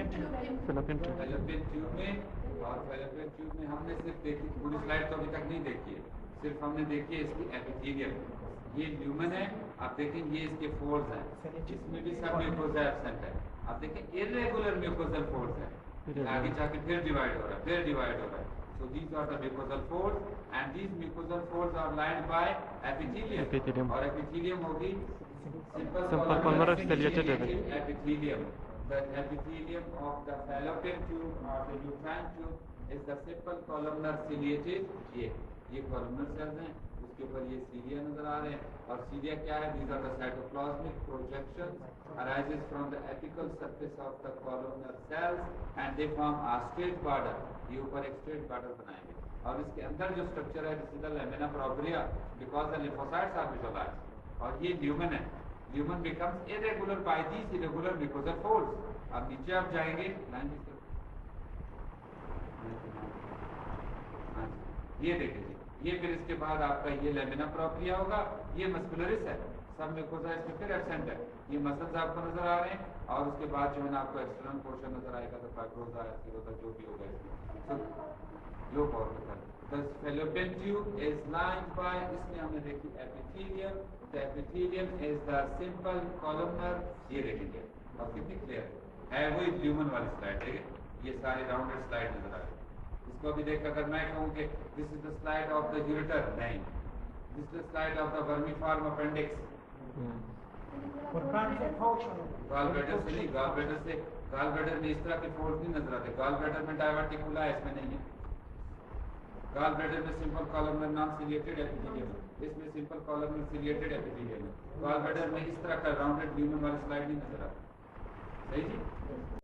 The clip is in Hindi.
फेलोपियन ट्यूब में, और फेलोपियन ट्यूब में हमने सिर्फ देखी, पूरी स्लाइड तो अभी तक नहीं देखी है, सिर्फ हमने देखी है इसकी एपिथेलियम। ये ल्यूमन है, आप देखें ये इसके फोल्ड्स हैं, इसमें भी सब म्यूकोसा एब्सेंट है। आप देखें इर्रेगुलर म्यूकोसल फोल्ड्स हैं, आगे जाके फिर डिवाइड हो रहा है, फिर डिवाइड हो रहा है। So these are the mucosal folds, and these mucosal folds are lined by epithelium. और epithelium होगी simple columnar ciliated epithelium. The epithelium of the fallopian tube or the uterine tube is the simple columnar ciliated. ये columnar cells हैं, उसके ऊपर ये cilia नजर आ रहे हैं। और cilia क्या है? These are the cytoplasmic projections arises from the apical surface of the columnar cells and they form a straight border. ये ऊपर एक straight border बनाएंगे, और इसके अंदर जो स्ट्रक्चर है this is the lamina propria because the lymphocytes are visualized. और ये ल्यूमन है, lumen becomes irregular by these irregular mucosal folds. अब नीचे आप जाएंगे ये देखिए, ये फिर इसके बाद आपका ये लेमिना प्रोप्रिया होगा, ये मस्कुलरिस है, सब म्यूकोसा इसमें फिर एब्सेंट है। ये मसल्स आपको नजर आ रहे हैं, और उसके बाद जो है ना आपको एक्सटर्नल पोर्शन नजर आएगा, तो फाइब्रोसा एस्क्लेरोसा जो भी होगा इसमें। तो लो और the fallopian tube is lined by, इसमें हमने देखी epithelium, the epithelium is the simple columnar. ये देखेंगे और कितनी क्लियर है वही ल्यूमन वाली स्लाइड, देखिए ये सारी राउंडेड स्लाइड नजर आ रही है। इसको भी देख, अगर मैं कहूँ कि this is the slide of the ureter, नहीं, this is the slide of the vermiform appendix. Gall bladder से नहीं, गॉल ब्लैडर में इस तरह के फोल्ड नहीं नजर आते। गॉल ब्लैडर में डायवर्टिकुला है, इसमें नहीं है। गॉल ब्लैडर में simple columnar non ciliated epithelium है, इसमें सिंपल कॉलमनर सिलिएटेड एपिथेलियम है। गॉल ब्लैडर में इस तरह का राउंडेड ल्यूमन वाली स्लाइड नहीं नजर आती। सही जी।